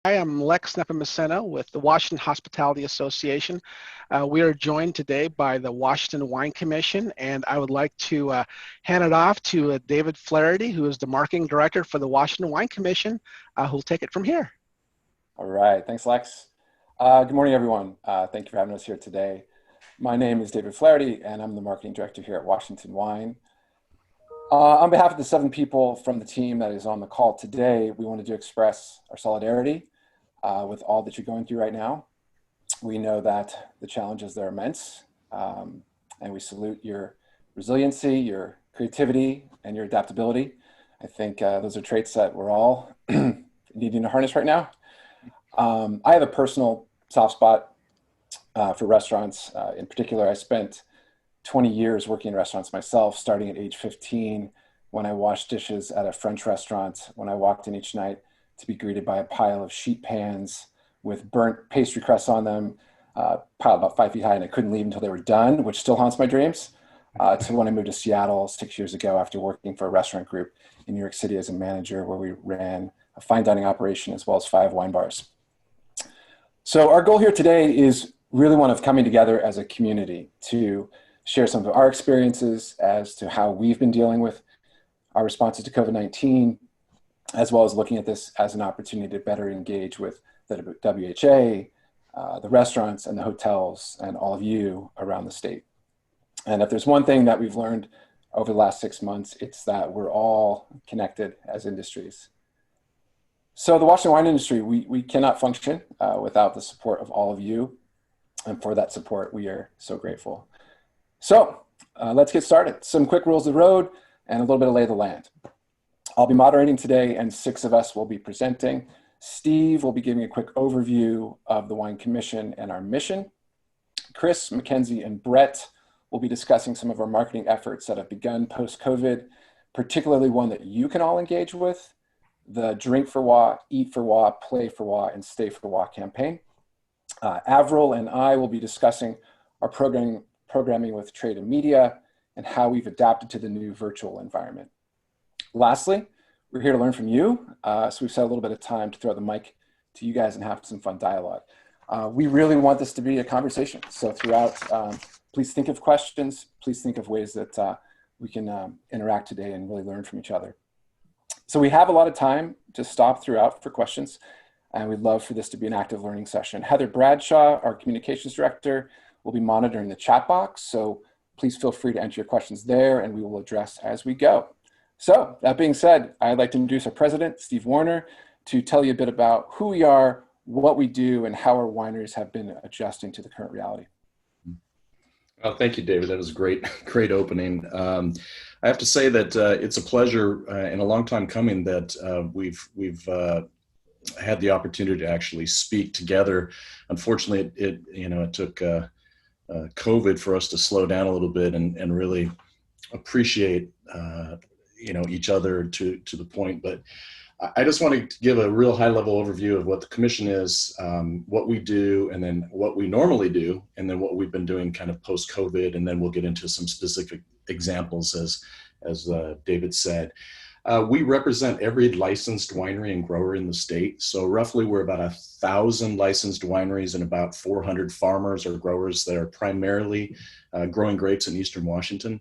Hi, I'm Lex Nepomuceno with the Washington Hospitality Association. We are joined today by the Washington Wine Commission, and I would like to hand it off to David Flaherty, who is the Marketing Director for the Washington Wine Commission, who'll take it from here. All right, thanks, Lex. Good morning, everyone. Thank you for having us here today. My name is David Flaherty, and I'm the Marketing Director here at Washington Wine. On behalf of the 7 people from the team that is on the call today, we wanted to express our solidarity with all that you're going through right now. We know that the challenges are immense, and we salute your resiliency, your creativity, and your adaptability. I think those are traits that we're all needing to harness right now. I have a personal soft spot for restaurants. In particular, I spent 20 years working in restaurants myself, starting at age 15 when I washed dishes at a French restaurant, when I walked in each night to be greeted by a pile of sheet pans with burnt pastry crusts on them, piled about 5 feet high, and I couldn't leave until they were done, which still haunts my dreams, to when I moved to Seattle 6 years ago after working for a restaurant group in New York City as a manager, where we ran a fine dining operation as well as 5 wine bars. So our goal here today is really one of coming together as a community to share some of our experiences as to how we've been dealing with our responses to COVID-19, as well as looking at this as an opportunity to better engage with the WHA, the restaurants and the hotels and all of you around the state. And if there's one thing that we've learned over the last 6 months, it's that we're all connected as industries. So the Washington wine industry, we cannot function without the support of all of you. And for that support, we are so grateful. So let's get started. Some quick rules of the road and a little bit of lay of the land. I'll be moderating today, and 6 of us will be presenting. Steve will be giving a quick overview of the Wine Commission and our mission. Chris, Mackenzie, and Brett will be discussing some of our marketing efforts that have begun post-COVID, particularly one that you can all engage with, the Drink for WA, Eat for WA, Play for WA, and Stay for WA campaign. Avril and I will be discussing our programming with trade and media and how we've adapted to the new virtual environment. Lastly, we're here to learn from you. So we've set a little bit of time to throw the mic to you guys and have some fun dialogue. We really want this to be a conversation. So throughout, please think of questions. Please think of ways that we can interact today and really learn from each other. So we have a lot of time to stop throughout for questions, and we'd love for this to be an active learning session. Heather Bradshaw, our communications director, will be monitoring the chat box. So please feel free to enter your questions there, and we will address as we go. So that being said, I'd like to introduce our president, Steve Warner, to tell you a bit about who we are, what we do, and how our wineries have been adjusting to the current reality. Oh, thank you, David. That was a great opening. I have to say that it's a pleasure and a long time coming that we've had the opportunity to actually speak together. Unfortunately, it took COVID for us to slow down a little bit and really appreciate each other to the point. But I just want to give a real high-level overview of what the commission is, what we do, and then what we normally do, and then what we've been doing kind of post-COVID, and then we'll get into some specific examples, as David said. We represent every licensed winery and grower in the state. So roughly we're about 1,000 licensed wineries and about 400 farmers or growers that are primarily growing grapes in Eastern Washington.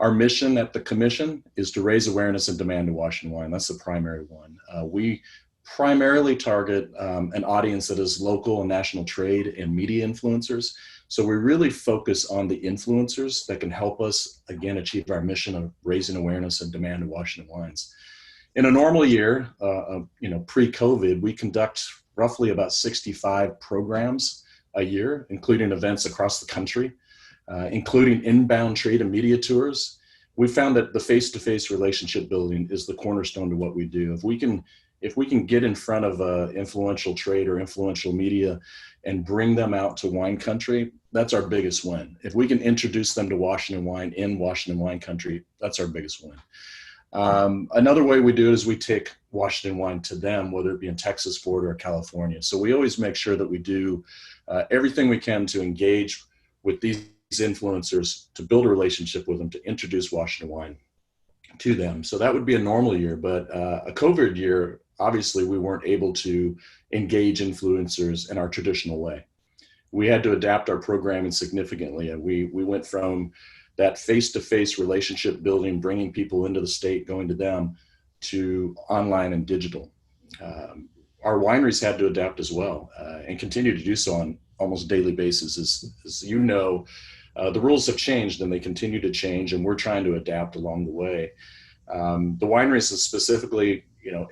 Our mission at the commission is to raise awareness and demand of Washington wine. That's the primary one. We primarily target an audience that is local and national trade and media influencers. So we really focus on the influencers that can help us, again, achieve our mission of raising awareness and demand of Washington wines. In a normal year, pre-COVID, we conduct roughly about 65 programs a year, including events across the country. Including inbound trade and media tours. We found that the face-to-face relationship building is the cornerstone to what we do. If we can get in front of influential trade or influential media and bring them out to wine country, that's our biggest win. If we can introduce them to Washington wine in Washington wine country, that's our biggest win. Another way we do it is we take Washington wine to them, whether it be in Texas, Florida, or California. So we always make sure that we do everything we can to engage with these influencers, to build a relationship with them, to introduce Washington wine to them. So that would be a normal year, but a COVID year, obviously we weren't able to engage influencers in our traditional way. We had to adapt our programming significantly, and we went from that face-to-face relationship building, bringing people into the state, going to them, to online and digital. Our wineries had to adapt as well, and continue to do so on almost daily basis. As you know, the rules have changed and they continue to change, and we're trying to adapt along the way. The wineries have specifically,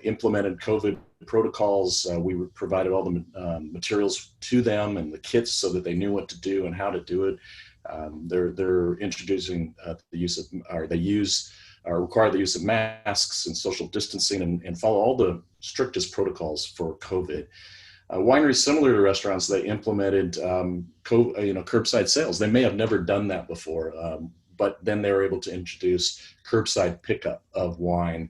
implemented COVID protocols. We provided all the materials to them and the kits so that they knew what to do and how to do it. They're introducing the use of, or they use, or require the use of masks and social distancing, and follow all the strictest protocols for COVID. Wineries, similar to restaurants, they implemented curbside sales. They may have never done that before, but then they were able to introduce curbside pickup of wine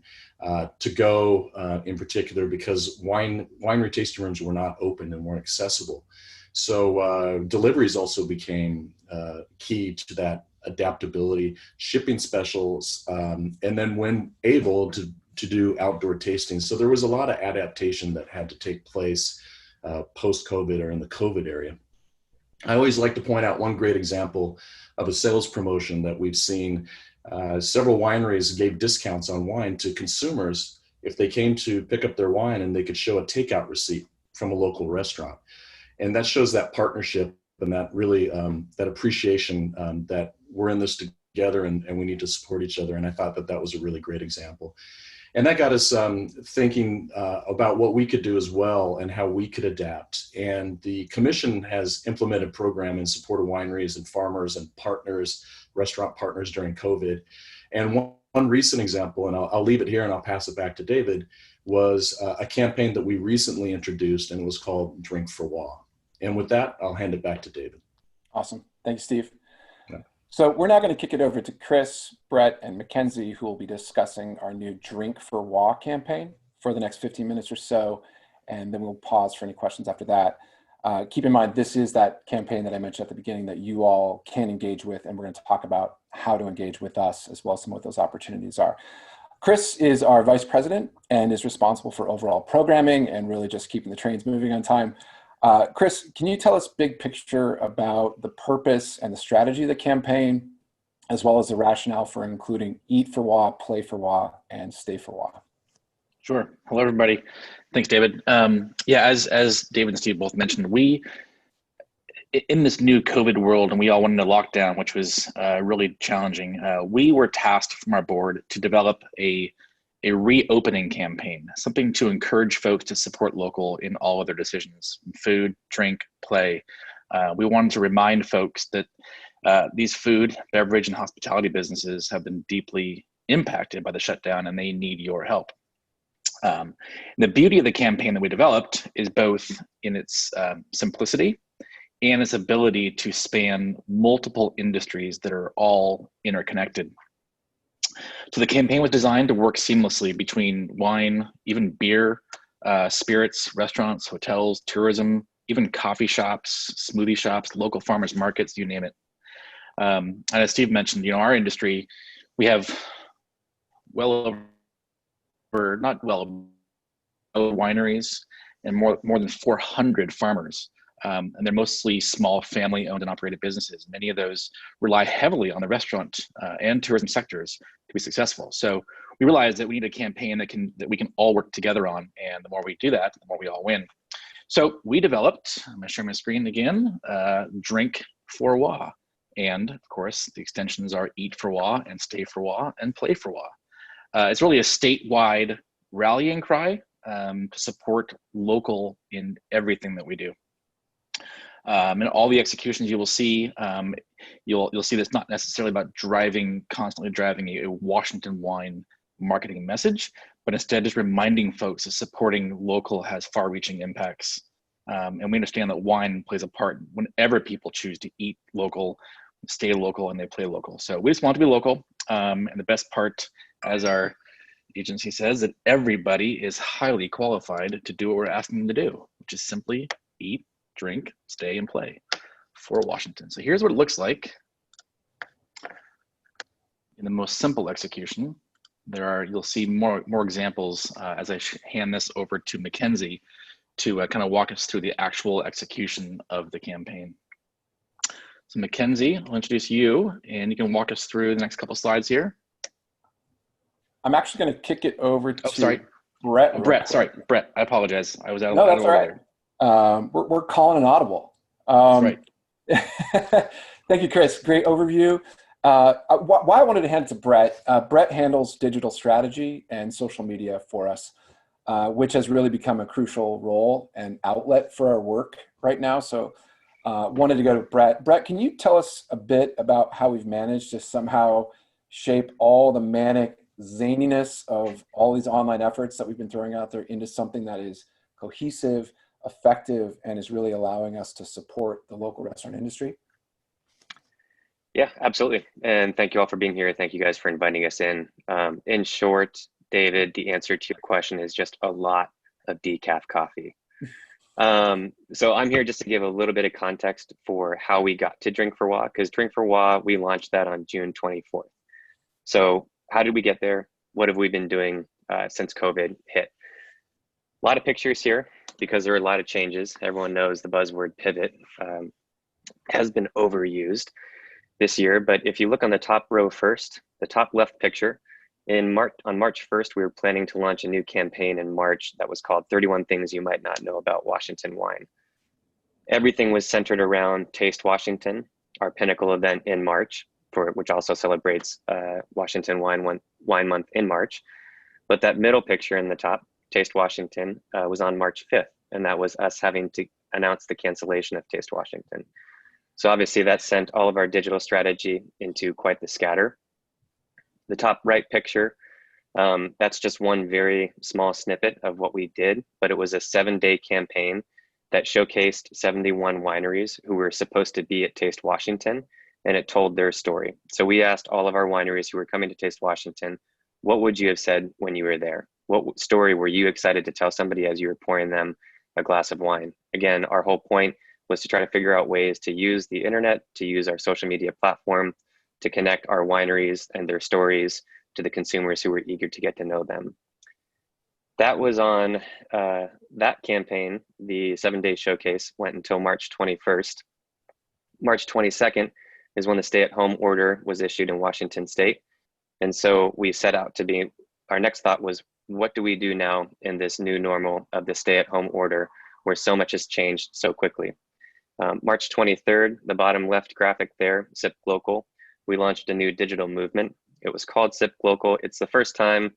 to go, in particular, because winery tasting rooms were not open and weren't accessible. So deliveries also became key to that adaptability, shipping specials, and then when able to do outdoor tasting. So there was a lot of adaptation that had to take place post-COVID or in the COVID area. I always like to point out one great example of a sales promotion that we've seen. Several wineries gave discounts on wine to consumers if they came to pick up their wine and they could show a takeout receipt from a local restaurant. And that shows that partnership and that really, that appreciation that we're in this together and we need to support each other. And I thought that was a really great example. And that got us thinking about what we could do as well and how we could adapt. And the commission has implemented program in support of wineries and farmers and partners, restaurant partners during COVID. And one recent example, and I'll leave it here and I'll pass it back to David, was a campaign that we recently introduced, and it was called Drink for WA. And with that, I'll hand it back to David. Awesome. Thanks, Steve. So we're now going to kick it over to Chris, Brett, and Mackenzie, who will be discussing our new Drink for WA campaign for the next 15 minutes or so, and then we'll pause for any questions after that. Keep in mind, this is that campaign that I mentioned at the beginning that you all can engage with, and we're going to talk about how to engage with us as well as some of what those opportunities are. Chris is our vice president and is responsible for overall programming and really just keeping the trains moving on time. Chris, can you tell us big picture about the purpose and the strategy of the campaign, as well as the rationale for including Eat for WA, Play for WA, and Stay for WA? Sure. Hello, everybody. Thanks, David. Yeah, as David and Steve both mentioned, we, in this new COVID world, and we all went into lockdown, which was really challenging, we were tasked from our board to develop a reopening campaign, something to encourage folks to support local in all of their decisions, food, drink, play. We wanted to remind folks that these food, beverage, and hospitality businesses have been deeply impacted by the shutdown and they need your help. The beauty of the campaign that we developed is both in its simplicity and its ability to span multiple industries that are all interconnected. So the campaign was designed to work seamlessly between wine, even beer, spirits, restaurants, hotels, tourism, even coffee shops, smoothie shops, local farmers markets, you name it. And as Steve mentioned, our industry, we have wineries and more than 400 farmers. And they're mostly small family owned and operated businesses. Many of those rely heavily on the restaurant and tourism sectors to be successful. So we realized that we need a campaign that we can all work together on. And the more we do that, the more we all win. So we developed, I'm gonna share my screen again, Drink for WA. And of course, the extensions are Eat for WA and Stay for WA and Play for WA. It's really a statewide rallying cry to support local in everything that we do. And all the executions you will see, you'll see that's not necessarily about constantly driving a Washington wine marketing message, but instead just reminding folks that supporting local has far-reaching impacts. And we understand that wine plays a part whenever people choose to eat local, stay local, and they play local. So we just want to be local. And the best part, as our agency says, that everybody is highly qualified to do what we're asking them to do, which is simply eat, drink, stay, and play for Washington. So here's what it looks like in the most simple execution. You'll see more examples as I hand this over to Mackenzie to kind of walk us through the actual execution of the campaign. So Mackenzie, I'll introduce you, and you can walk us through the next couple slides here. I'm actually going to kick it over to Brett. Brett, I apologize. I was out of order there. We're calling an audible. That's right. Thank you, Chris. Great overview. Why I wanted to hand it to Brett. Brett handles digital strategy and social media for us, which has really become a crucial role and outlet for our work right now. So wanted to go to Brett. Brett, can you tell us a bit about how we've managed to somehow shape all the manic zaniness of all these online efforts that we've been throwing out there into something that is cohesive, effective, and is really allowing us to support the local restaurant industry? Yeah, absolutely. And thank you all for being here. Thank you guys for inviting us in. In short, David, the answer to your question is just a lot of decaf coffee. So I'm here just to give a little bit of context for how we got to Drink for WA, because Drink for WA, we launched that on June 24th. So how did we get there? What have we been doing since COVID hit? A lot of pictures here because there are a lot of changes. Everyone knows the buzzword pivot has been overused this year, but if you look on the top row first, the top left picture, on March 1st, we were planning to launch a new campaign in March that was called 31 Things You Might Not Know About Washington Wine. Everything was centered around Taste Washington, our pinnacle event in March, which also celebrates Washington Wine Month in March. But that middle picture in the top, Taste Washington, was on March 5th, and that was us having to announce the cancellation of Taste Washington. So obviously that sent all of our digital strategy into quite the scatter. The top right picture, that's just one very small snippet of what we did, but it was a 7-day campaign that showcased 71 wineries who were supposed to be at Taste Washington, and it told their story. So we asked all of our wineries who were coming to Taste Washington, what would you have said when you were there? What story were you excited to tell somebody as you were pouring them a glass of wine? Again, our whole point was to try to figure out ways to use the internet, to use our social media platform, to connect our wineries and their stories to the consumers who were eager to get to know them. That was on that campaign. The 7-day showcase went until March 21st. March 22nd is when the stay-at-home order was issued in Washington State. And so we set out to be, our next thought was, what do we do now in this new normal of the stay-at-home order where so much has changed so quickly? March 23rd, the bottom left graphic there, Sip Local, we launched a new digital movement. It was called Sip Local. It's the first time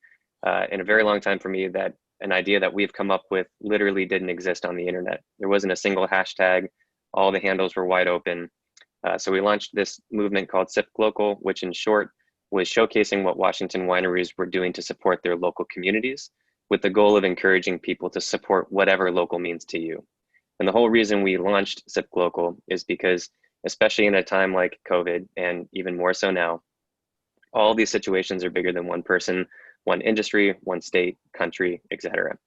in a very long time for me that an idea that we've come up with literally didn't exist on the internet. There wasn't a single hashtag. All the handles were wide open. So we launched this movement called Sip Local, which in short was showcasing what Washington wineries were doing to support their local communities with the goal of encouraging people to support whatever local means to you. And the whole reason we launched Sip Local is because, especially in a time like COVID, and even more so now, all these situations are bigger than one person, one industry, one state, country, etc.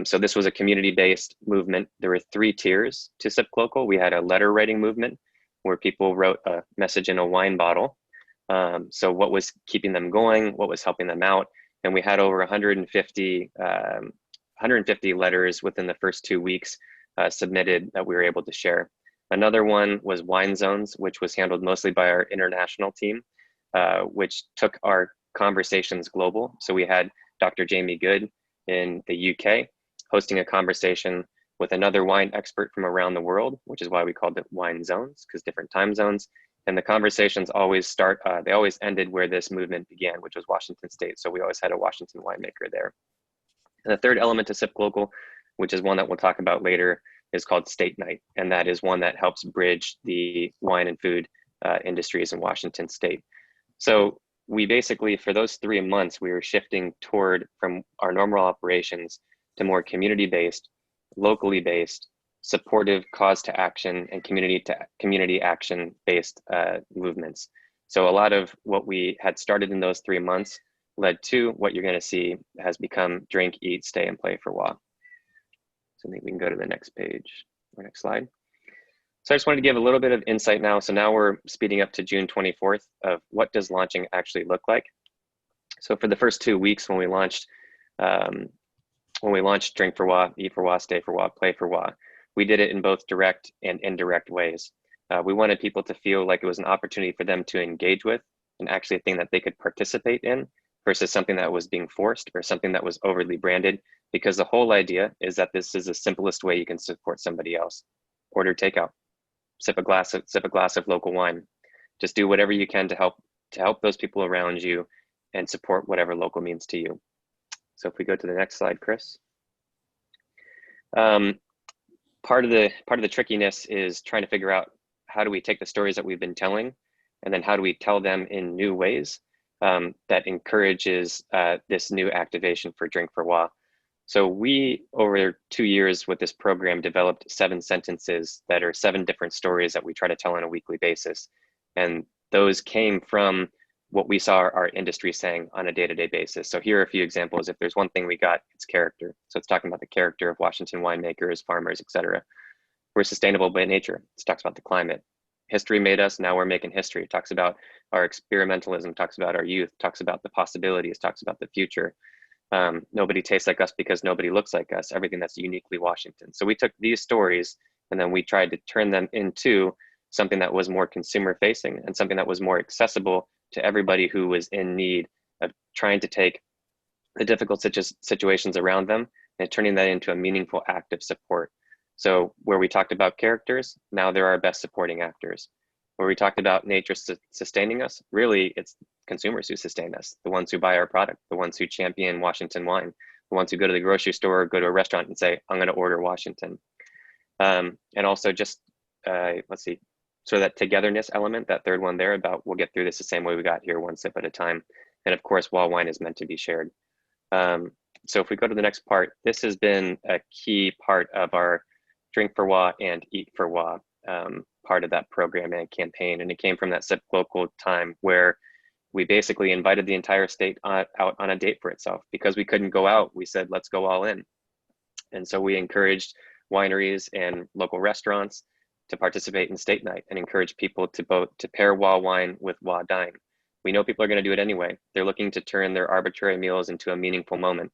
So this was a community-based movement. There were 3 tiers to Sip Local. We had a letter writing movement where people wrote a message in a wine bottle. So what was keeping them going, what was helping them out. And we had over 150 letters within the first 2 weeks submitted that we were able to share. Another one was Wine Zones, which was handled mostly by our international team, which took our conversations global. So we had Dr. Jamie Good in the UK hosting a conversation with another wine expert from around the world, which is why we called it Wine Zones, because different time zones. And the conversations always they always ended where this movement began, which was Washington State. So we always had a Washington winemaker there. And the third element to Sip Local, which is one that we'll talk about later, is called State Night. And that is one that helps bridge the wine and food industries in Washington State. So we basically, for those 3 months, we were shifting from our normal operations to more community-based, locally based, supportive cause to action and community action based movements. So a lot of what we had started in those 3 months led to what you're going to see has become Drink, Eat, Stay, and Play for WA. So I think we can go to the next page or next slide. So I just wanted to give a little bit of insight now. So now we're speeding up to June 24th of what does launching actually look like. So for the first 2 weeks when we launched Drink for WA, Eat for WA, Stay for WA, Play for WA, we did it in both direct and indirect ways. We wanted people to feel like it was an opportunity for them to engage with and actually a thing that they could participate in versus something that was being forced or something that was overly branded, because the whole idea is that this is the simplest way you can support somebody else. Order takeout, sip a glass of local wine. Just do whatever you can to help those people around you and support whatever local means to you. So if we go to the next slide, Chris. Part of the trickiness is trying to figure out how do we take the stories that we've been telling, and then how do we tell them in new ways that encourages this new activation for Drink for WA. So we, over 2 years with this program, developed 7 sentences that are 7 different stories that we try to tell on a weekly basis. And those came from what we saw our industry saying on a day-to-day basis. So here are a few examples. If there's one thing we got, it's character. So it's talking about the character of Washington winemakers, farmers, etc. We're sustainable by nature. It talks about the climate. History made us, now we're making history. It talks about our experimentalism, talks about our youth, talks about the possibilities, talks about the future. Nobody tastes like us because nobody looks like us, everything that's uniquely Washington. So we took these stories and then we tried to turn them into something that was more consumer facing and something that was more accessible to everybody who was in need of trying to take the difficult situations around them and turning that into a meaningful act of support. So where we talked about characters, now they're our best supporting actors. Where we talked about nature sustaining us, really it's consumers who sustain us, the ones who buy our product, the ones who champion Washington wine, the ones who go to the grocery store or go to a restaurant and say, I'm going to order Washington. And also just, let's see, sort of that togetherness element, that third one there about we'll get through this the same way we got here, one sip at a time. And of course, WA wine is meant to be shared. So if we go to the next part, this has been a key part of our Drink for WA and Eat for WA part of that program and campaign. And it came from that Sip Local time where we basically invited the entire state out on a date for itself. Because we couldn't go out, we said, let's go all in. And so we encouraged wineries and local restaurants to participate in state night and encourage people to pair WA wine with WA dine. We know people are going to do it anyway. They're looking to turn their arbitrary meals into a meaningful moment.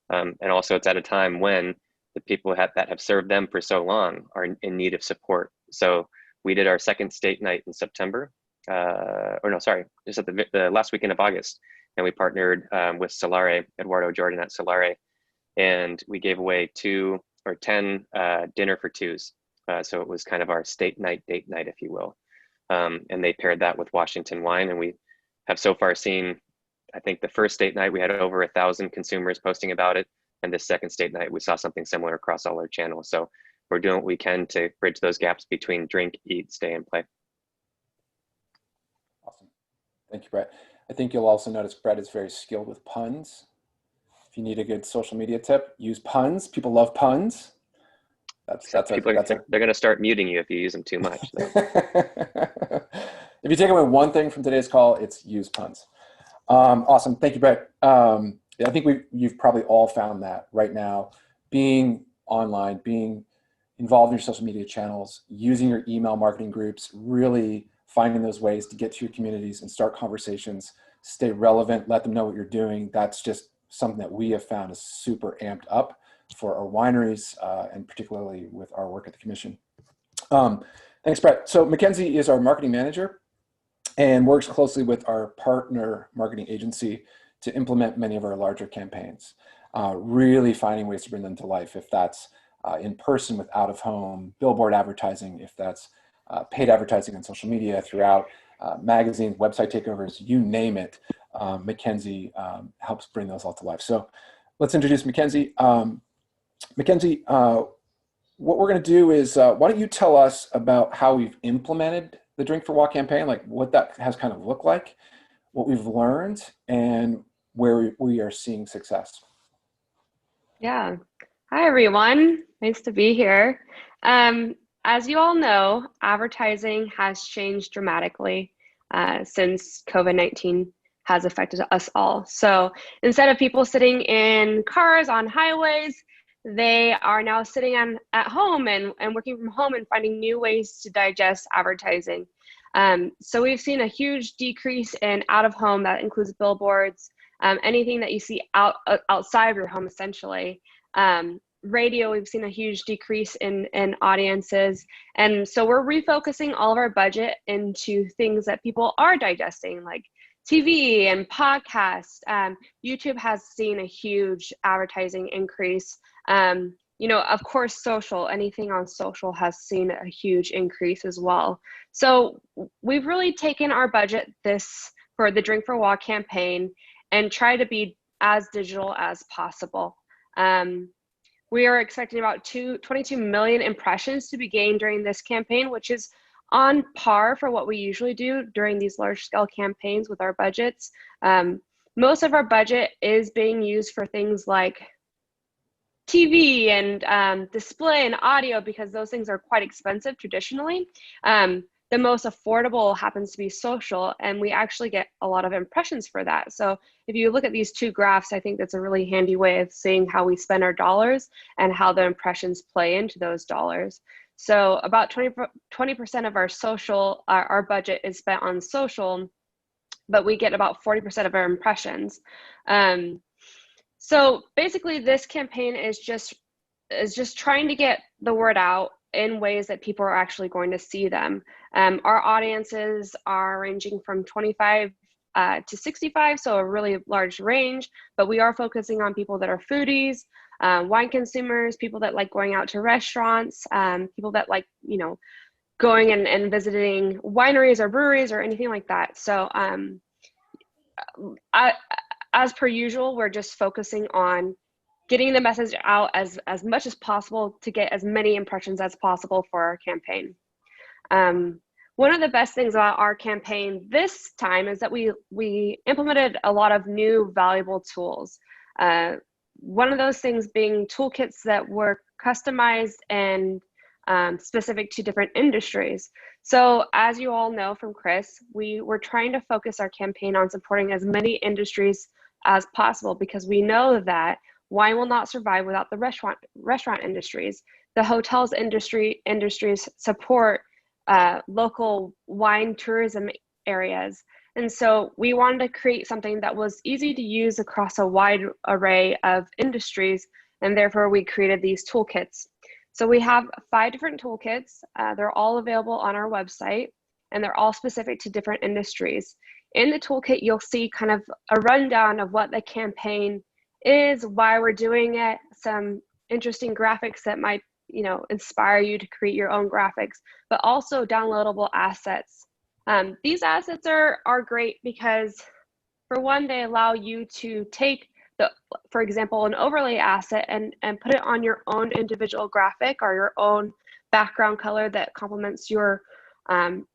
And also it's at a time when the people that have served them for so long are in need of support. So we did our second state night in September, just at the last weekend of August. And we partnered with Solare, Eduardo Jordan at Solare, and we gave away 10 dinner for twos. So it was kind of our state night, date night, if you will. And they paired that with Washington wine. And we have so far seen, I think the first state night, we had over 1,000 consumers posting about it. And this second state night, we saw something similar across all our channels. So we're doing what we can to bridge those gaps between drink, eat, stay, and play. Awesome. Thank you, Brett. I think you'll also notice Brett is very skilled with puns. If you need a good social media tip, use puns. People love puns. They're going to start muting you if you use them too much. If you take away one thing from today's call, it's use puns. Awesome. Thank you, Brett. I think you've probably all found that right now, being online, being involved in your social media channels, using your email marketing groups, really finding those ways to get to your communities and start conversations, stay relevant, let them know what you're doing. That's just something that we have found is super amped up for our wineries and particularly with our work at the Commission. Thanks, Brett. So Mackenzie is our marketing manager and works closely with our partner marketing agency to implement many of our larger campaigns, really finding ways to bring them to life, if that's in person with out of home, billboard advertising, if that's paid advertising on social media throughout, magazines, website takeovers, you name it. Mackenzie helps bring those all to life. So let's introduce Mackenzie. Mackenzie, what we're going to do is, why don't you tell us about how we've implemented the Drink for WA campaign, like what that has kind of looked like, what we've learned, and where we are seeing success. Yeah. Hi, everyone. Nice to be here. As you all know, advertising has changed dramatically since COVID-19 has affected us all. So instead of people sitting in cars on highways, they are now sitting at home and working from home and finding new ways to digest advertising. So we've seen a huge decrease in out of home. That includes billboards, anything that you see outside of your home, essentially. Radio, we've seen a huge decrease in audiences. And so we're refocusing all of our budget into things that people are digesting, like TV and podcasts. YouTube has seen a huge advertising increase. Of course, social, anything on social has seen a huge increase as well. So we've really taken our budget for the Drink for WA campaign and try to be as digital as possible. We are expecting about 22 million impressions to be gained during this campaign, which is on par for what we usually do during these large scale campaigns with our budgets. Most of our budget is being used for things like TV and display and audio, because those things are quite expensive traditionally. The most affordable happens to be social, and we actually get a lot of impressions for that. So if you look at these two graphs, I think that's a really handy way of seeing how we spend our dollars and how the impressions play into those dollars. So about 20% of our social, our budget is spent on social, but we get about 40% of our impressions. So basically this campaign is just trying to get the word out in ways that people are actually going to see them. Our audiences are ranging from 25 to 65, so a really large range, but we are focusing on people that are foodies, wine consumers, people that like going out to restaurants, people that like, going and visiting wineries or breweries or anything like that. So as per usual, we're just focusing on getting the message out as much as possible to get as many impressions as possible for our campaign. One of the best things about our campaign this time is that we implemented a lot of new valuable tools. One of those things being toolkits that were customized and specific to different industries. So as you all know from Chris, we were trying to focus our campaign on supporting as many industries as possible, because we know that wine will not survive without the restaurant industries. The hotels industries support local wine tourism areas. And so we wanted to create something that was easy to use across a wide array of industries, and therefore we created these toolkits. So we have 5 different toolkits. They're all available on our website, and they're all specific to different industries. In the toolkit, you'll see kind of a rundown of what the campaign is, why we're doing it, some interesting graphics that might, inspire you to create your own graphics, but also downloadable assets. These assets are great because, for one, they allow you to take for example, an overlay asset and put it on your own individual graphic or your own background color that complements your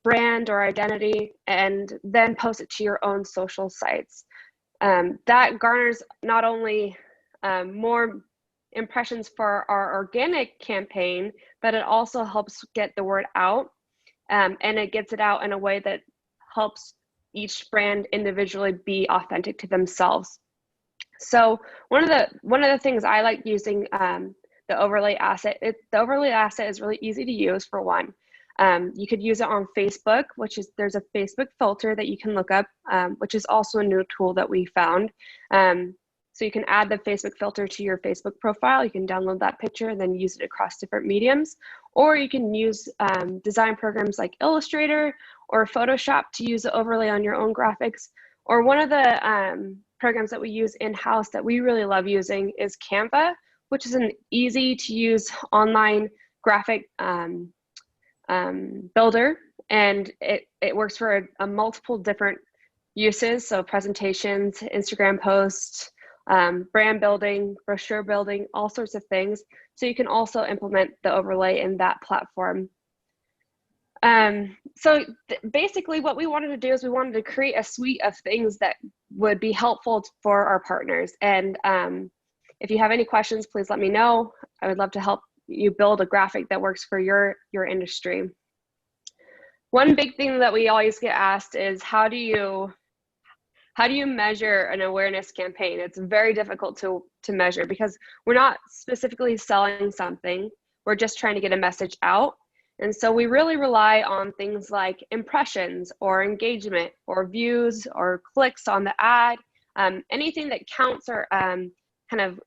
brand or identity, and then post it to your own social sites. That garners not only more impressions for our organic campaign, but it also helps get the word out, and it gets it out in a way that helps each brand individually be authentic to themselves. So one of the things I like using the overlay asset, the overlay asset is really easy to use. For one, you could use it on Facebook, there's a Facebook filter that you can look up, which is also a new tool that we found. So you can add the Facebook filter to your Facebook profile. You can download that picture and then use it across different mediums, or you can use design programs like Illustrator or Photoshop to use the overlay on your own graphics. Or one of the programs that we use in-house that we really love using is Canva, which is an easy to use online graphic builder, and it works for a multiple different uses. So presentations, Instagram posts, brand building, brochure building, all sorts of things. So you can also implement the overlay in that platform. So basically what we wanted to do is we wanted to create a suite of things that would be helpful for our partners. And if you have any questions, please let me know. I would love to help you build a graphic that works for your industry. One big thing that we always get asked is how do you measure an awareness campaign? It's very difficult to measure because we're not specifically selling something. We're just trying to get a message out. And so we really rely on things like impressions or engagement or views or clicks on the ad, anything that counts or kind of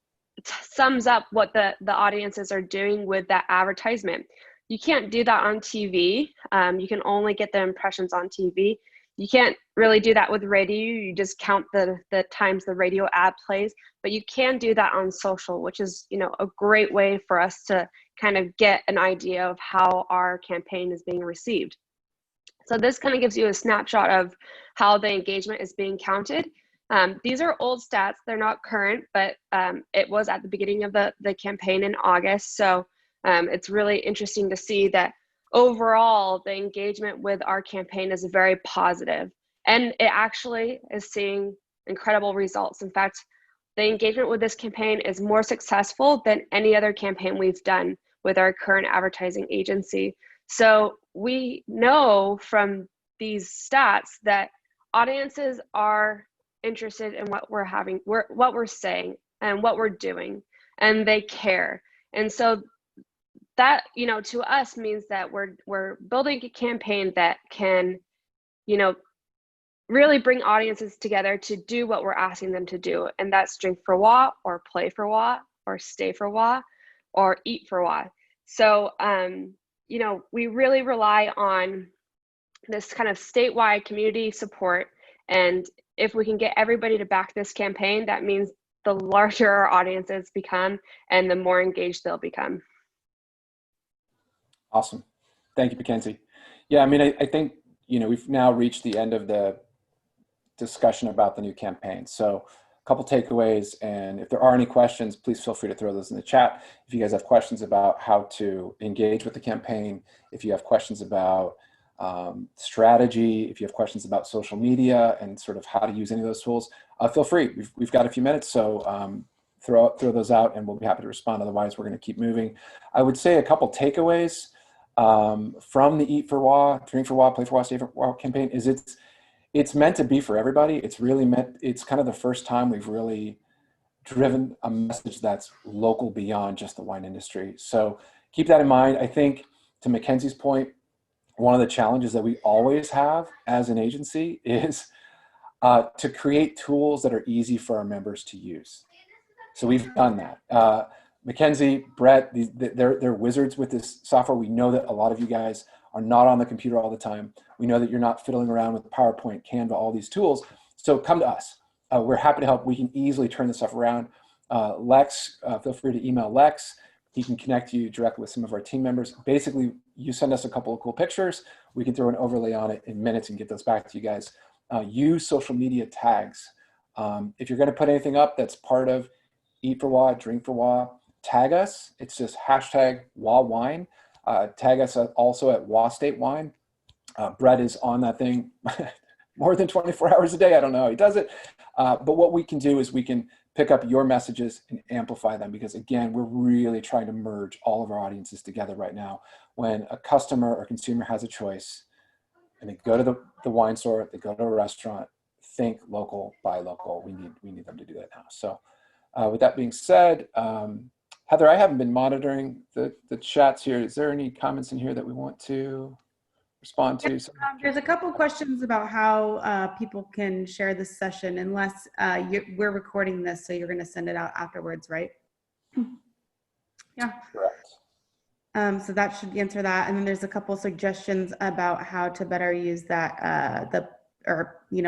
sums up what the audiences are doing with that advertisement. You can't do that on TV. You can only get the impressions on TV. You can't really do that with radio. You just count the times the radio ad plays, but you can do that on social, which is, you know, a great way for us to kind of get an idea of how our campaign is being received. So this kind of gives you a snapshot of how the engagement is being counted. These are old stats, they're not current, but it was at the beginning of the campaign in August. So it's really interesting to see that overall, the engagement with our campaign is very positive, and it actually is seeing incredible results. In fact, the engagement with this campaign is more successful than any other campaign we've done with our current advertising agency. So we know from these stats that audiences are interested in what we're saying and what we're doing, and they care. And so that, you know, to us means that we're building a campaign that can, you know, really bring audiences together to do what we're asking them to do. And that's drink for WA, or play for WA, or stay for WA, or eat for WA. So, you know, we really rely on this kind of statewide community support. And if we can get everybody to back this campaign, that means the larger our audiences become and the more engaged they'll become. Awesome. Thank you, Mackenzie. Yeah, I mean, I think, you know, we've now reached the end of the discussion about the new campaign. So a couple takeaways, and if there are any questions, please feel free to throw those in the chat. If you guys have questions about how to engage with the campaign, if you have questions about strategy, if you have questions about social media and sort of how to use any of those tools, feel free. We've got a few minutes, so throw those out and we'll be happy to respond. Otherwise, we're going to keep moving. I would say a couple takeaways from the Eat for WA, Drink for WA, Play for WA, Stay for WA campaign is it's meant to be for everybody. It's really meant, it's kind of the first time we've really driven a message that's local beyond just the wine industry. So keep that in mind. I think to Mackenzie's point, one of the challenges that we always have as an agency is to create tools that are easy for our members to use. So we've done that. Mackenzie, Brett, they're wizards with this software. We know that a lot of you guys are not on the computer all the time. We know that you're not fiddling around with PowerPoint, Canva, all these tools. So come to us. We're happy to help. We can easily turn this stuff around. Lex, feel free to email Lex. He can connect you directly with some of our team members. Basically, you send us a couple of cool pictures. We can throw an overlay on it in minutes and get those back to you guys. Use social media tags. If you're going to put anything up that's part of Eat for WA, Drink for WA, tag us. It's just hashtag WA Wine. Tag us also at WA State Wine. Brett is on that thing more than 24 hours a day. I don't know how he does it. But what we can do is we can pick up your messages and amplify them, because again, we're really trying to merge all of our audiences together right now. When a customer or consumer has a choice and they go to the wine store, they go to a restaurant, think local, buy local. We need them to do that now. So with that being said, Heather, I haven't been monitoring the chats here. Is there any comments in here that we want to respond to? There's a couple of questions about how people can share this session, unless we're recording this, so you're going to send it out afterwards, right? Yeah. Correct. So that should answer that. And then there's a couple suggestions about how to better use that,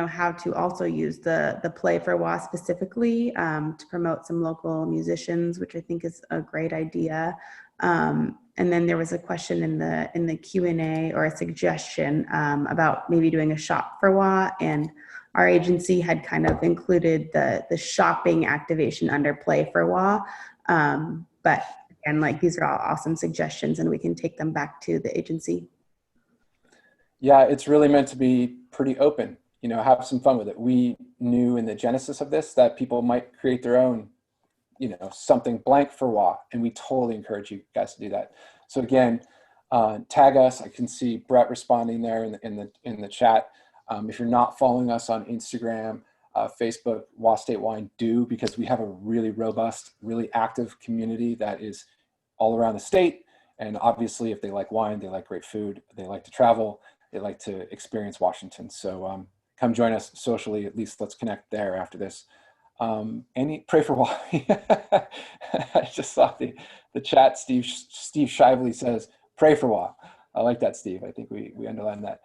how to also use the Play for WA specifically to promote some local musicians, which I think is a great idea. And then there was a question in the Q&A, or a suggestion about maybe doing a shop for WA, and our agency had kind of included the shopping activation under Play for WA. But again, like, these are all awesome suggestions, and we can take them back to the agency. Yeah, it's really meant to be pretty open, you know, have some fun with it. We knew in the genesis of this that people might create their own, you know, something blank for WA, and we totally encourage you guys to do that. So again, tag us. I can see Brett responding there in the chat. If you're not following us on Instagram, Facebook, WA State Wine, do, because we have a really robust, really active community that is all around the state. And obviously, if they like wine, they like great food, they like to travel, they like to experience Washington. So come join us socially. At least let's connect there after this. Pray for Wally. I just saw the chat. Steve Shively says, pray for Wally. I like that, Steve. I think we underlined that.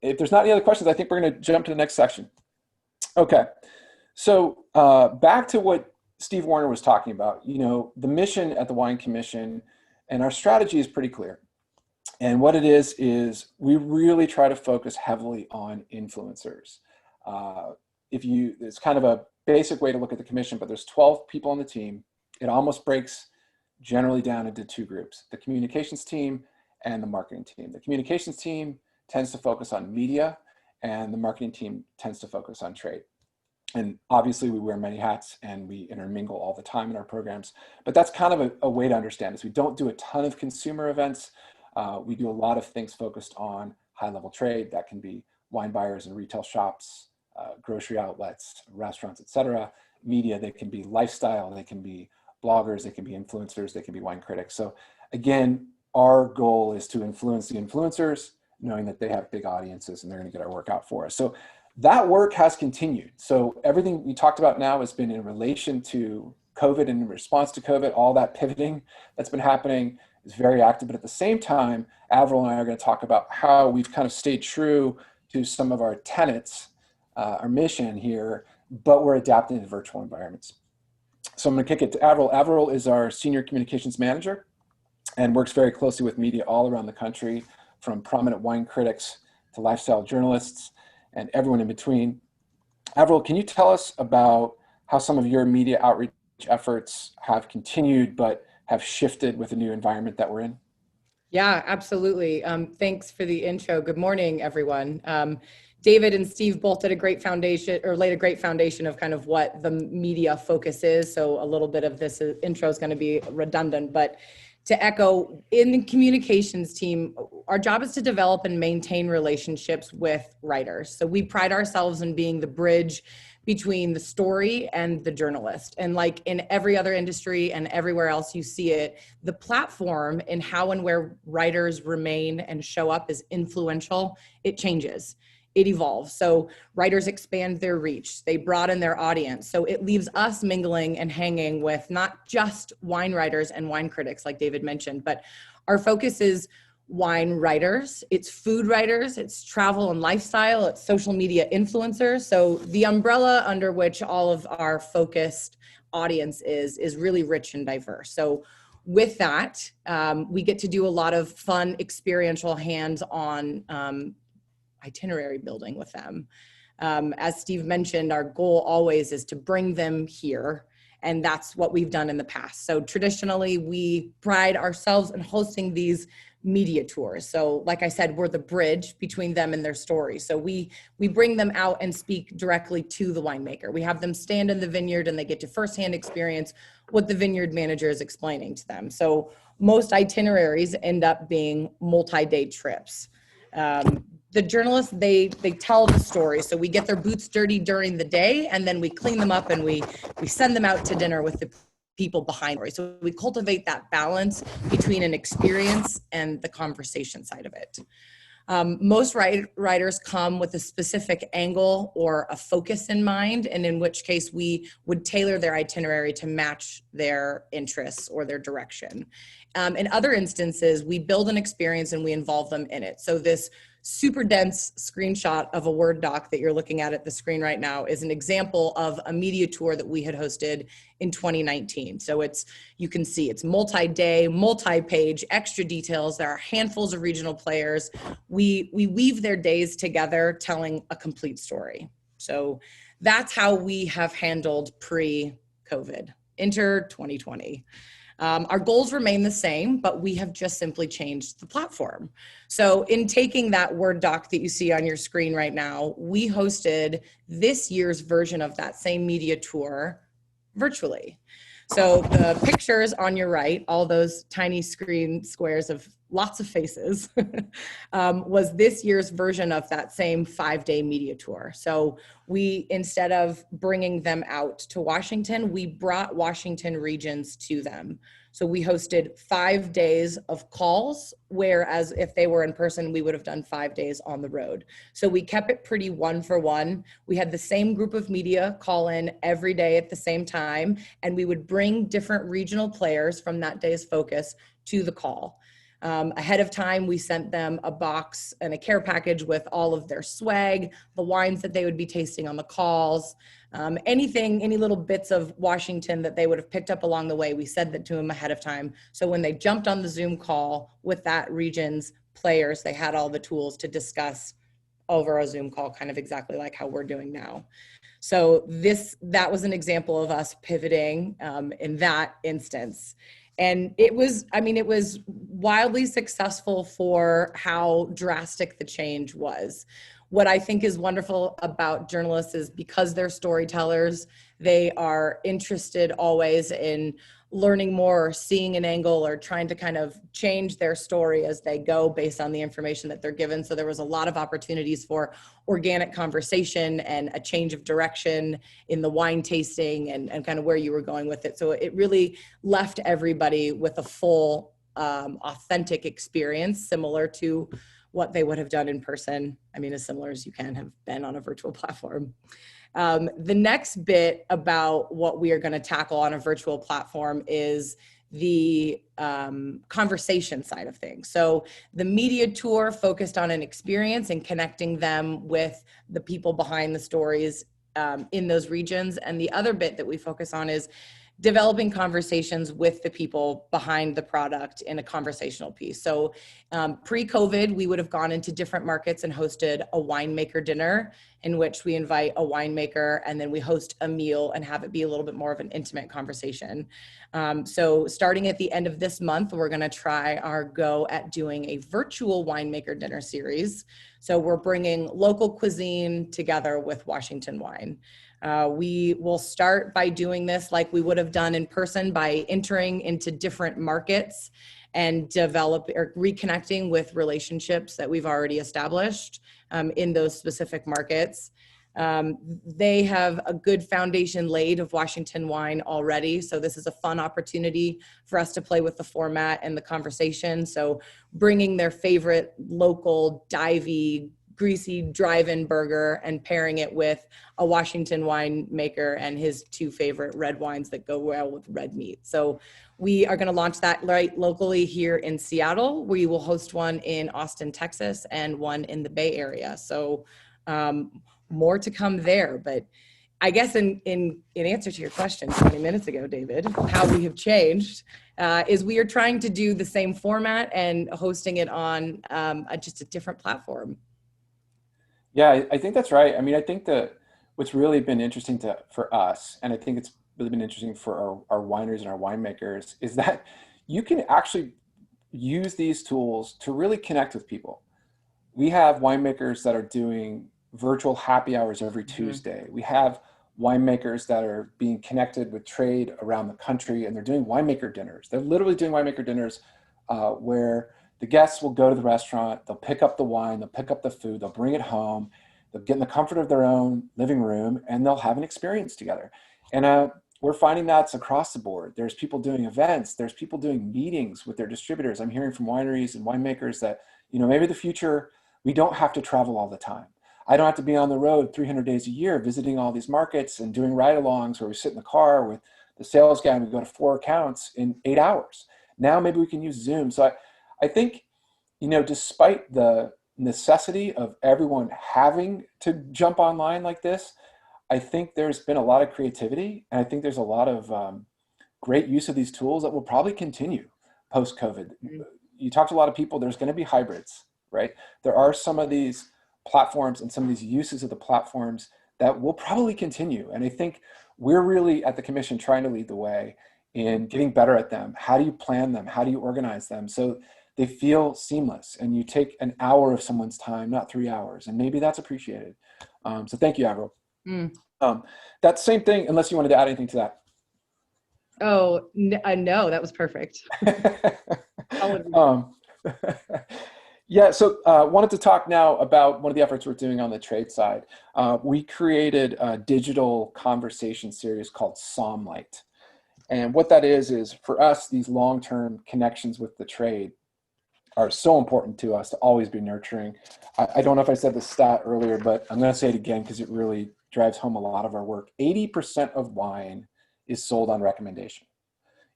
If there's not any other questions, I think we're going to jump to the next section. Okay. So back to what Steve Warner was talking about, the mission at the Wine Commission, and our strategy is pretty clear. And what it is we really try to focus heavily on influencers. It's kind of a basic way to look at the commission, but there's 12 people on the team. It almost breaks generally down into two groups, the communications team and the marketing team. The communications team tends to focus on media, and the marketing team tends to focus on trade. And obviously we wear many hats and we intermingle all the time in our programs, but that's kind of a way to understand this. We don't do a ton of consumer events. We do a lot of things focused on high-level trade. That can be wine buyers and retail shops, grocery outlets, restaurants, etc. Media, they can be lifestyle, they can be bloggers, they can be influencers, they can be wine critics. So again, our goal is to influence the influencers, knowing that they have big audiences and they're going to get our work out for us. So that work has continued. So everything we talked about now has been in relation to COVID and in response to COVID. All that pivoting that's been happening is very active. But at the same time, Avril and I are going to talk about how we've kind of stayed true to some of our tenets, our mission here, but we're adapting to virtual environments. So I'm going to kick it to Avril. Avril is our senior communications manager and works very closely with media all around the country, from prominent wine critics to lifestyle journalists and everyone in between. Avril, can you tell us about how some of your media outreach efforts have continued but have shifted with the new environment that we're in? Yeah, absolutely. Thanks for the intro. Good morning, everyone. David and Steve both did a great foundation, or laid a great foundation of kind of what the media focus is. So a little bit of this intro is going to be redundant, but to echo, in the communications team, our job is to develop and maintain relationships with writers. So we pride ourselves in being the bridge between the story and the journalist. And like in every other industry and everywhere else you see it, the platform and how and where writers remain and show up is influential. It changes. It evolves. So writers expand their reach, they broaden their audience. So it leaves us mingling and hanging with not just wine writers and wine critics, like David mentioned, but our focus is wine writers, it's food writers, it's travel and lifestyle, it's social media influencers. So the umbrella under which all of our focused audience is really rich and diverse. So with that, we get to do a lot of fun, experiential, hands-on itinerary building with them. As Steve mentioned, our goal always is to bring them here, and that's what we've done in the past. So traditionally, we pride ourselves in hosting these media tours. So like I said, we're the bridge between them and their story. So we bring them out and speak directly to the winemaker. We have them stand in the vineyard and they get to firsthand experience what the vineyard manager is explaining to them. So most itineraries end up being multi-day trips. The journalists, they tell the story. So we get their boots dirty during the day, and then we clean them up and we send them out to dinner with the people behind it. So we cultivate that balance between an experience and the conversation side of it. Most writers come with a specific angle or a focus in mind, and in which case we would tailor their itinerary to match their interests or their direction. In other instances, we build an experience and we involve them in it. So this super dense screenshot of a Word doc that you're looking at the screen right now is an example of a media tour that we had hosted in 2019. So you can see it's multi-day, multi-page, extra details. There are handfuls of regional players. We weave their days together, telling a complete story. So that's how we have handled pre-COVID. Enter 2020. Our goals remain the same, but we have just simply changed the platform. So in taking that Word doc that you see on your screen right now, we hosted this year's version of that same media tour virtually. So the pictures on your right, all those tiny screen squares of lots of faces, was this year's version of that same 5-day media tour. So we, instead of bringing them out to Washington, we brought Washington regions to them. So we hosted 5 days of calls, whereas if they were in person, we would have done 5 days on the road. So we kept it pretty 1-for-1. We had the same group of media call in every day at the same time, and we would bring different regional players from that day's focus to the call. Ahead of time, we sent them a box and a care package with all of their swag, the wines that they would be tasting on the calls, any little bits of Washington that they would have picked up along the way. We said that to them ahead of time. So when they jumped on the Zoom call with that region's players, they had all the tools to discuss over a Zoom call, kind of exactly like how we're doing now. So that was an example of us pivoting in that instance. And it was wildly successful for how drastic the change was. What I think is wonderful about journalists is because they're storytellers, they are interested always in learning more or seeing an angle or trying to kind of change their story as they go based on the information that they're given. So there was a lot of opportunities for organic conversation and a change of direction in the wine tasting and kind of where you were going with it. So it really left everybody with a full, authentic experience, similar to what they would have done in person. I mean, as similar as you can have been on a virtual platform. The next bit about what we are going to tackle on a virtual platform is the conversation side of things. So the media tour focused on an experience and connecting them with the people behind the stories in those regions. And the other bit that we focus on is developing conversations with the people behind the product in a conversational piece. So pre-COVID, we would have gone into different markets and hosted a winemaker dinner in which we invite a winemaker and then we host a meal and have it be a little bit more of an intimate conversation. So starting at the end of this month, we're gonna try our go at doing a virtual winemaker dinner series. So we're bringing local cuisine together with Washington wine. We will start by doing this like we would have done in person by entering into different markets and reconnecting with relationships that we've already established in those specific markets. They have a good foundation laid of Washington wine already. So this is a fun opportunity for us to play with the format and the conversation. So bringing their favorite local divey, greasy drive-in burger and pairing it with a Washington winemaker and his 2 favorite red wines that go well with red meat. So we are going to launch that right locally here in Seattle. We will host one in Austin, Texas, and one in the Bay Area. So more to come there. But I guess in answer to your question 20 minutes ago, David, how we have changed is we are trying to do the same format and hosting it on just a different platform. Yeah, I think that's right. I mean, I think that what's really been interesting for us, and I think it's really been interesting for our wineries and our winemakers, is that you can actually use these tools to really connect with people. We have winemakers that are doing virtual happy hours every Tuesday. We have winemakers that are being connected with trade around the country, and they're doing winemaker dinners. They're literally doing winemaker dinners where the guests will go to the restaurant, they'll pick up the wine, they'll pick up the food, they'll bring it home, they'll get in the comfort of their own living room, and they'll have an experience together. And we're finding that's across the board. There's people doing events, there's people doing meetings with their distributors. I'm hearing from wineries and winemakers that, maybe in the future, we don't have to travel all the time. I don't have to be on the road 300 days a year visiting all these markets and doing ride-alongs where we sit in the car with the sales guy and we go to 4 accounts in 8 hours. Now maybe we can use Zoom. So I think, despite the necessity of everyone having to jump online like this, I think there's been a lot of creativity, and I think there's a lot of great use of these tools that will probably continue post-COVID. You talk to a lot of people, there's going to be hybrids, right? There are some of these platforms and some of these uses of the platforms that will probably continue. And I think we're really at the Commission trying to lead the way in getting better at them. How do you plan them? How do you organize them so they feel seamless and you take an hour of someone's time, not 3 hours, and maybe that's appreciated. So thank you, Avril. That same thing, unless you wanted to add anything to that. Oh, no, that was perfect. Yeah, so wanted to talk now about one of the efforts we're doing on the trade side. We created a digital conversation series called Somlight. And what that is for us, these long-term connections with the trade are so important to us to always be nurturing. I don't know if I said the stat earlier, but I'm going to say it again because it really drives home a lot of our work. 80% of wine is sold on recommendation.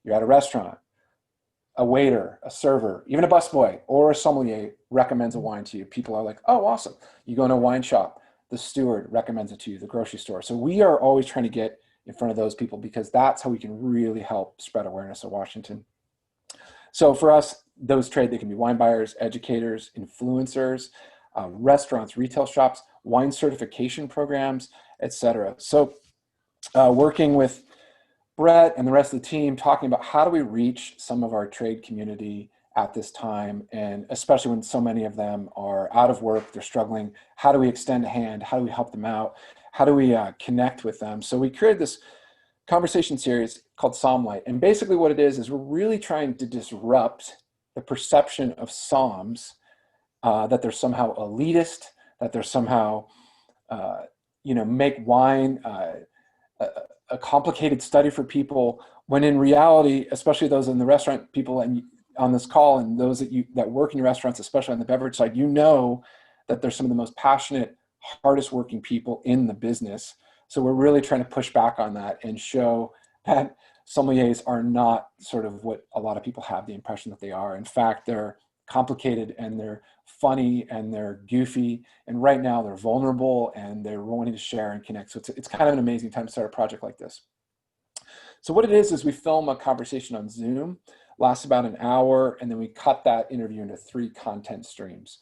You're at a restaurant, a waiter, a server, even a busboy or a sommelier recommends a wine to you. People are like, oh, awesome. You go in a wine shop, the steward recommends it to you, the grocery store. So we are always trying to get in front of those people because that's how we can really help spread awareness of Washington. So for us, those trade, they can be wine buyers, educators, influencers, restaurants, retail shops, wine certification programs, etc. So working with Brett and the rest of the team, talking about how do we reach some of our trade community at this time, and especially when so many of them are out of work, they're struggling. How do we extend a hand? How do we help them out? How do we connect with them? So we created this conversation series called Somlight. And basically what it is we're really trying to disrupt the perception of Soms that they're somehow elitist, that they're somehow, make wine a complicated study for people, when in reality, especially those in the restaurant people and on this call and those that work in your restaurants, especially on the beverage side, you know that they're some of the most passionate, hardest working people in the business. So we're really trying to push back on that and show that sommeliers are not sort of what a lot of people have the impression that they are. In fact, they're complicated and they're funny and they're goofy. And right now they're vulnerable and they're wanting to share and connect. So it's kind of an amazing time to start a project like this. So what it is we film a conversation on Zoom, lasts about an hour, and then we cut that interview into 3 content streams.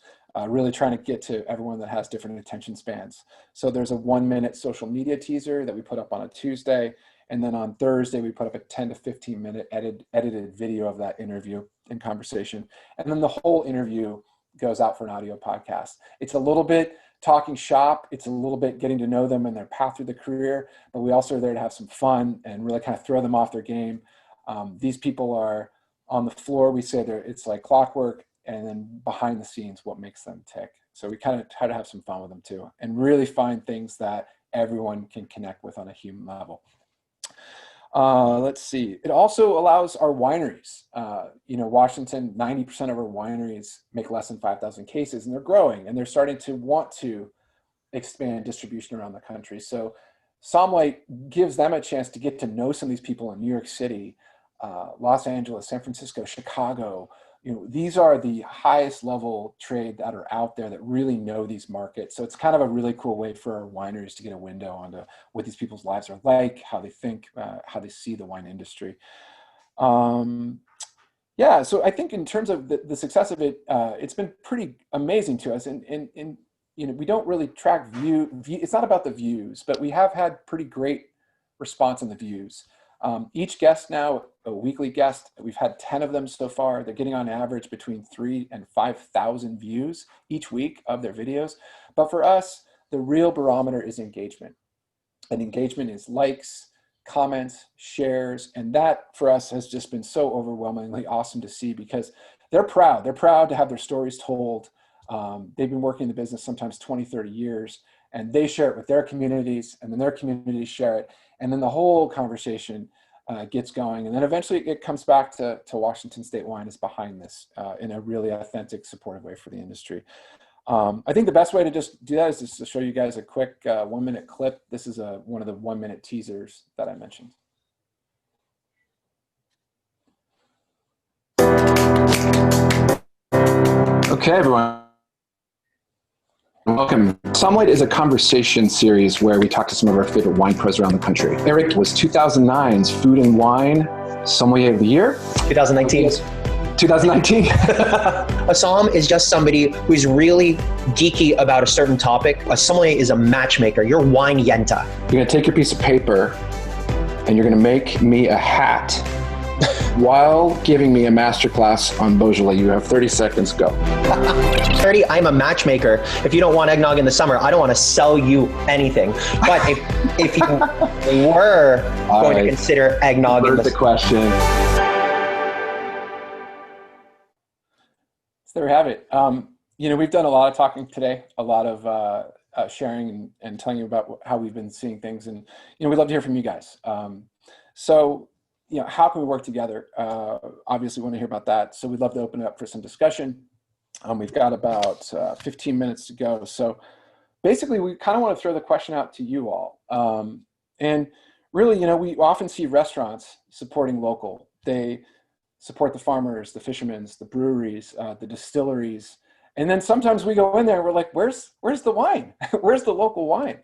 Really trying to get to everyone that has different attention spans. So there's a 1-minute social media teaser that we put up on a Tuesday. And then on Thursday, we put up a 10 to 15 minute edited video of that interview and conversation. And then the whole interview goes out for an audio podcast. It's a little bit talking shop. It's a little bit getting to know them and their path through the career, but we also are there to have some fun and really kind of throw them off their game. These people are on the floor. We say it's like clockwork, and then behind the scenes, what makes them tick. So we kind of try to have some fun with them too, and really find things that everyone can connect with on a human level. Let's see. It also allows our wineries. Washington, 90% of our wineries make less than 5,000 cases, and they're growing, and they're starting to want to expand distribution around the country. So Somlight gives them a chance to get to know some of these people in New York City, Los Angeles, San Francisco, Chicago. These are the highest level trade that are out there that really know these markets. So it's kind of a really cool way for our wineries to get a window onto what these people's lives are like, how they think, how they see the wine industry. So I think in terms of the success of it, it's been pretty amazing to us. And we don't really track view. It's not about the views, but we have had pretty great response on the views. Each guest now, a weekly guest, we've had 10 of them so far. They're getting on average between 3,000 and 5,000 views each week of their videos. But for us, the real barometer is engagement. And engagement is likes, comments, shares. And that for us has just been so overwhelmingly awesome to see, because they're proud. They're proud to have their stories told. They've been working in the business sometimes 20, 30 years, and they share it with their communities, and then their communities share it. And then the whole conversation gets going. And then eventually it comes back to Washington State Wine is behind this in a really authentic, supportive way for the industry. I think the best way to just do that is just to show you guys a quick 1-minute clip. This is one of the 1-minute teasers that I mentioned. Okay, everyone. Welcome. Somlight is a conversation series where we talk to some of our favorite wine pros around the country. Eric was 2009's Food and Wine Sommelier of the Year. 2019. 2019. A som is just somebody who's really geeky about a certain topic. A sommelier is a matchmaker. You're wine yenta. You're going to take your piece of paper and you're going to make me a hat while giving me a masterclass on Beaujolais. You have 30 seconds, go. 30, I'm a matchmaker. If you don't want eggnog in the summer, I don't want to sell you anything. But if you were going to consider eggnog in the question. there we have it. We've done a lot of talking today, a lot of sharing and telling you about how we've been seeing things. And, we'd love to hear from you guys. So, how can we work together? Obviously, we want to hear about that. So we'd love to open it up for some discussion. We've got about 15 minutes to go. So basically, we kind of want to throw the question out to you all. And really, we often see restaurants supporting local. They support the farmers, the fishermen, the breweries, the distilleries. And then sometimes we go in there and we're like, where's the wine? Where's the local wine?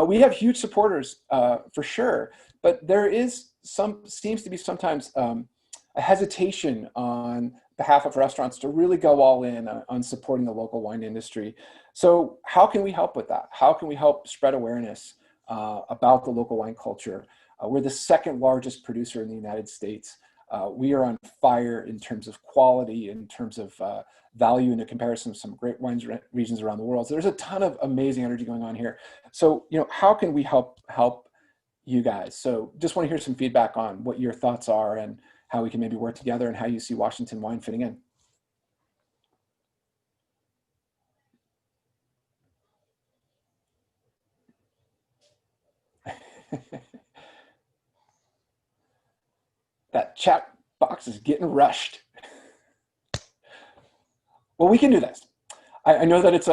We have huge supporters for sure, but there is seems to be sometimes a hesitation on behalf of restaurants to really go all in on supporting the local wine industry. So how can we help with that? How can we help spread awareness about the local wine culture? We're the second largest producer in the United States. We are on fire in terms of quality, in terms of value in a comparison of some great wine regions around the world. So there's a ton of amazing energy going on here. So, how can we help you guys? So just want to hear some feedback on what your thoughts are and how we can maybe work together and how you see Washington Wine fitting in. That chat box is getting rushed. Well, we can do this. I know that it's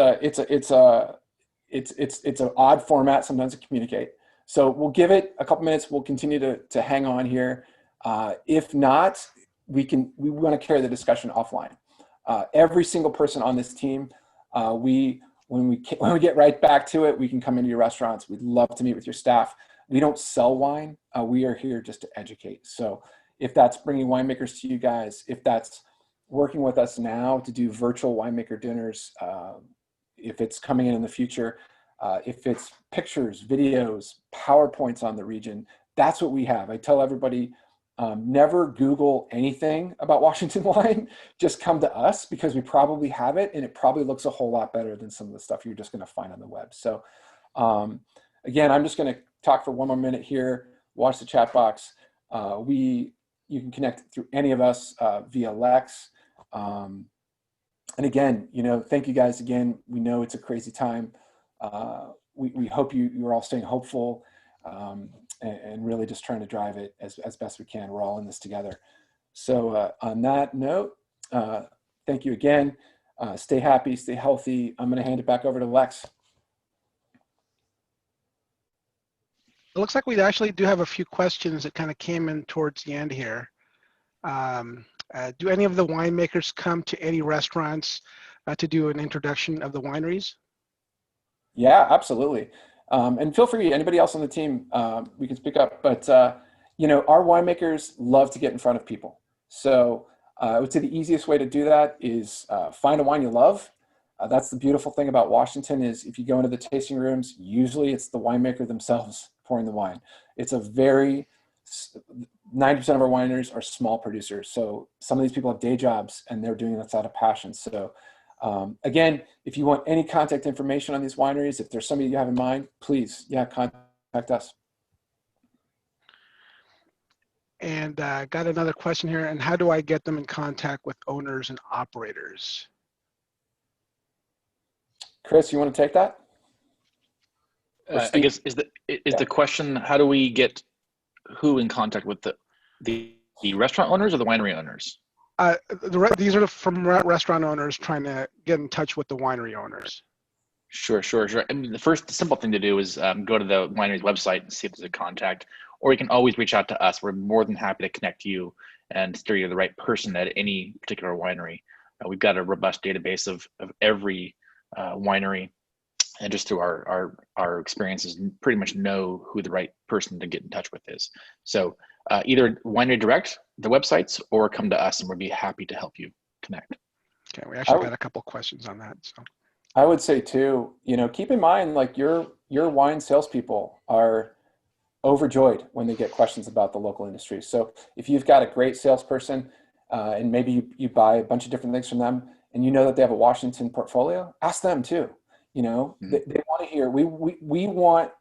an odd format sometimes to communicate. So we'll give it a couple minutes. We'll continue to hang on here. If not, we want to carry the discussion offline. Every single person on this team, when we get right back to it, we can come into your restaurants. We'd love to meet with your staff. We don't sell wine. We are here just to educate. So if that's bringing winemakers to you guys, if that's working with us now to do virtual winemaker dinners, if it's coming in the future, if it's pictures, videos, PowerPoints on the region, that's what we have. I tell everybody, never Google anything about Washington Wine. Just come to us because we probably have it, and it probably looks a whole lot better than some of the stuff you're just going to find on the web. So again, I'm just going to talk for one more minute here. Watch the chat box. You can connect through any of us via Lex. And again, thank you guys again. We know it's a crazy time. We hope you're all staying hopeful and really just trying to drive it as best we can. We're all in this together. So on that note, thank you again. Stay happy, stay healthy. I'm going to hand it back over to Lex. It looks like we actually do have a few questions that kind of came in towards the end here. Do any of the winemakers come to any restaurants to do an introduction of the wineries? Yeah, absolutely. And feel free, anybody else on the team, we can speak up. But, our winemakers love to get in front of people. So I would say the easiest way to do that is find a wine you love. That's the beautiful thing about Washington is if you go into the tasting rooms, usually it's the winemaker themselves pouring the wine. It's 90% of our wineries are small producers. So some of these people have day jobs and they're doing this out of passion. So again, if you want any contact information on these wineries, if there's somebody you have in mind, please, contact us. And got another question here. And how do I get them in contact with owners and operators? Chris, you want to take that? I guess is the question, how do we get who in contact with the restaurant owners or the winery owners? These are from restaurant owners trying to get in touch with the winery owners. Sure. I mean, the first simple thing to do is go to the winery's website and see if there's a contact, or you can always reach out to us. We're more than happy to connect you and steer you to the right person at any particular winery. We've got a robust database of every winery, and just through our experiences, pretty much know who the right person to get in touch with is. So either winery direct, the websites, or come to us and we'll be happy to help you connect. Okay, we actually got a couple questions on that. So I would say too, keep in mind, like your wine salespeople are overjoyed when they get questions about the local industry. So if you've got a great salesperson and maybe you buy a bunch of different things from them and you know that they have a Washington portfolio, ask them too. They want to hear, we want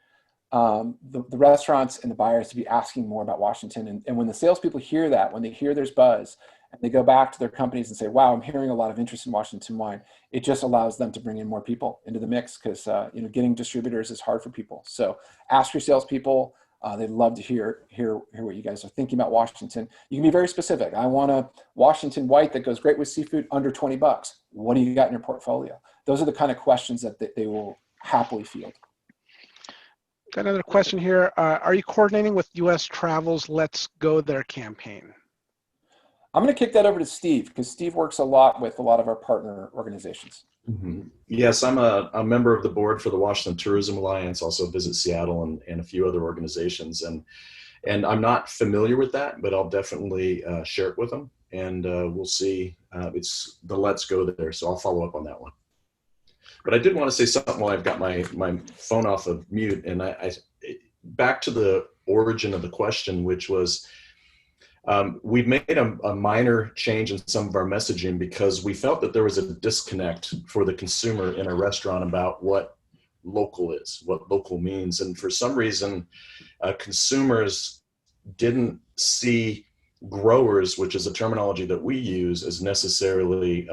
the restaurants and the buyers to be asking more about Washington. And when the salespeople hear that, when they hear there's buzz, and they go back to their companies and say, wow, I'm hearing a lot of interest in Washington wine, it just allows them to bring in more people into the mix, because getting distributors is hard for people. So ask your salespeople. They'd love to hear what you guys are thinking about Washington. You can be very specific. I want a Washington white that goes great with seafood under $20. What do you got in your portfolio? Those are the kind of questions that they will happily field. Got another question here. Are you coordinating with U.S. Travel's Let's Go There campaign? I'm going to kick that over to Steve, because Steve works a lot with a lot of our partner organizations. Mm-hmm. Yes, I'm a member of the board for the Washington Tourism Alliance, also Visit Seattle and a few other organizations. And I'm not familiar with that, but I'll definitely share it with them. And we'll see. It's the Let's Go There, so I'll follow up on that one. But I did want to say something while I've got my phone off of mute. And I back to the origin of the question, which was, we've made a minor change in some of our messaging because we felt that there was a disconnect for the consumer in a restaurant about what local is, what local means. And for some reason, consumers didn't see growers, which is a terminology that we use, as necessarily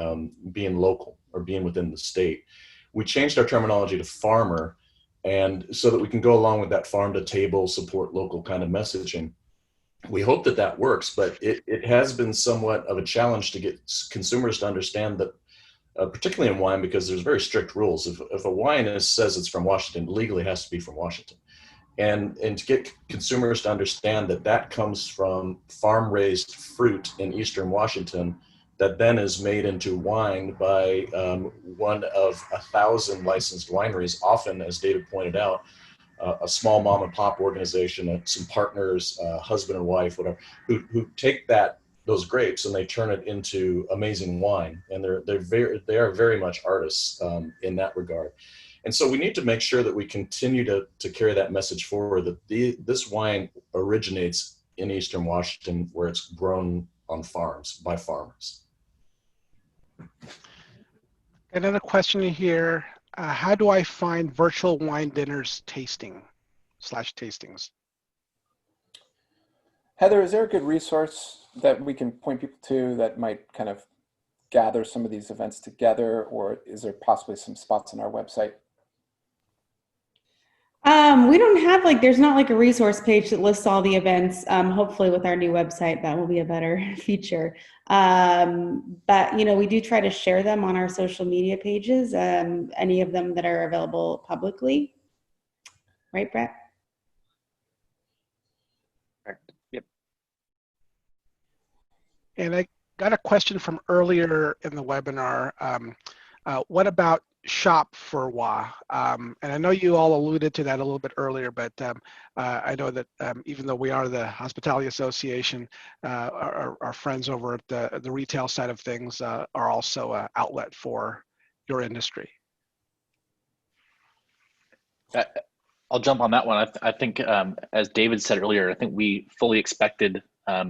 being local or being within the state. We changed our terminology to farmer, and so that we can go along with that farm to table, support local kind of messaging. We hope that that works, but it has been somewhat of a challenge to get consumers to understand that, particularly in wine, because there's very strict rules. If a wine says it's from Washington, legally it has to be from Washington. And to get consumers to understand that that comes from farm-raised fruit in Eastern Washington that then is made into wine by one of 1,000 licensed wineries, often, as David pointed out, a small mom and pop organization, some partners, husband and wife, whatever, who take those grapes and they turn it into amazing wine. And they are very much artists in that regard. And so we need to make sure that we continue to carry that message forward, that this wine originates in Eastern Washington, where it's grown on farms by farmers. Another question here. How do I find virtual wine dinners tastings? Heather, is there a good resource that we can point people to that might kind of gather some of these events together, or is there possibly some spots on our website? We don't have there's not a resource page that lists all the events. Hopefully with our new website, that will be a better feature. But we do try to share them on our social media pages, any of them that are available publicly. Right, Brett? Correct. Yep. And I got a question from earlier in the webinar. What about Shop for WA? And I know you all alluded to that a little bit earlier, but I know that even though we are the Hospitality Association, our friends over at the retail side of things are also an outlet for your industry. I'll jump on that one. I think, as David said earlier, I think we fully expected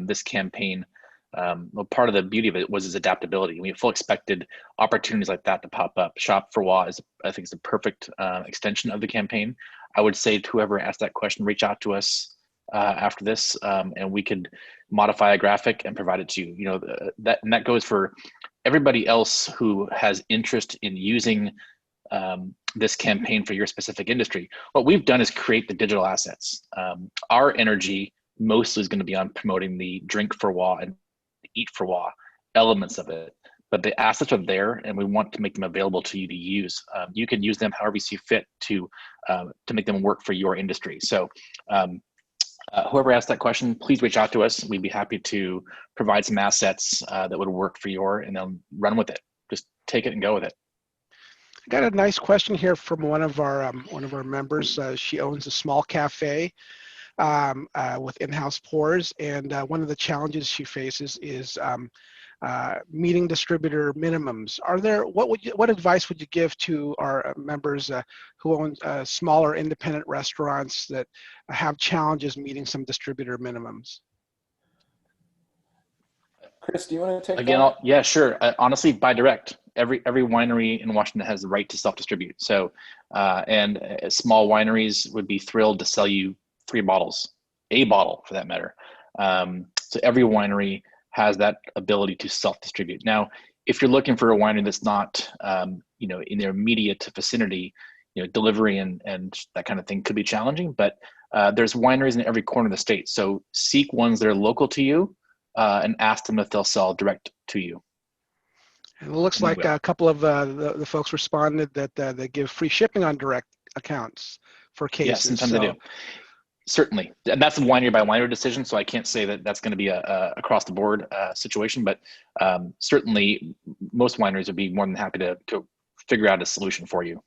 this campaign. Well, part of the beauty of it was its adaptability. We fully expected opportunities like that to pop up. Shop for WA I think, is the perfect extension of the campaign. I would say to whoever asked that question, reach out to us after this, and we could modify a graphic and provide it to you. That goes for everybody else who has interest in using this campaign for your specific industry. What we've done is create the digital assets. Our energy mostly is going to be on promoting the Drink for WA and Eat for WA elements of it, but the assets are there, and we want to make them available to you to use. You can use them however you see fit to make them work for your industry. So whoever asked that question, please reach out to us. We'd be happy to provide some assets that would work for and then run with it. Just take it and go with it. I got a nice question here from one of our members. She owns a small cafe with in-house pours, and one of the challenges she faces is meeting distributor minimums. What advice would you give to our members who own smaller independent restaurants that have challenges meeting some distributor minimums? Chris, do you want to take Again, that? yeah, sure. Honestly, buy direct. every winery in Washington has the right to self-distribute. So, and small wineries would be thrilled to sell you 3 bottles, a bottle for that matter. So every winery has that ability to self-distribute. Now, if you're looking for a winery that's not, in their immediate vicinity, delivery and that kind of thing could be challenging, but there's wineries in every corner of the state. So seek ones that are local to you and ask them if they'll sell direct to you. And it looks like a couple of the folks responded that they give free shipping on direct accounts for cases. Yes, sometimes they do. Certainly, and that's a winery by winery decision. So I can't say that that's going to be a across the board situation, but certainly most wineries would be more than happy to figure out a solution for you.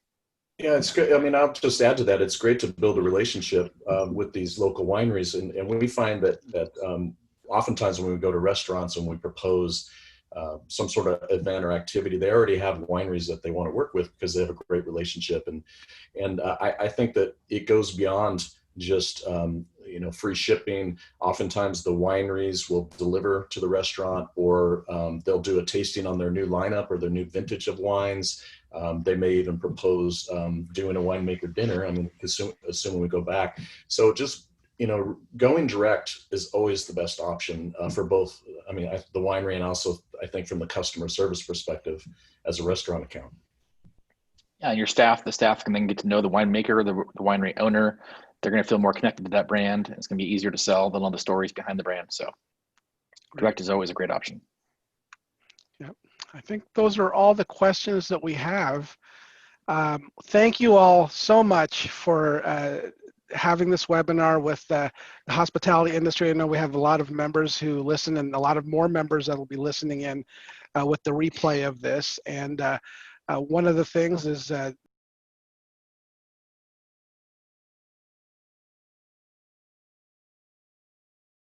Yeah, it's great. I mean, I'll just add to that. It's great to build a relationship with these local wineries, and we find that oftentimes when we go to restaurants and we propose some sort of event or activity, they already have wineries that they want to work with because they have a great relationship, and I think that it goes beyond just free shipping. Oftentimes the wineries will deliver to the restaurant, or they'll do a tasting on their new lineup or their new vintage of wines. They may even propose doing a winemaker dinner. I mean, assuming we go back. So just going direct is always the best option for both. I mean, the winery, and also I think from the customer service perspective as a restaurant account. Yeah, the staff can then get to know the winemaker, the winery owner. They're going to feel more connected to that brand. It's going to be easier to sell. They'll know the stories behind the brand. So direct is always a great option. Yep. I think those are all the questions that we have. Thank you all so much for having this webinar with the hospitality industry. I know we have a lot of members who listen, and a lot of more members that will be listening in with the replay of this. And one of the things is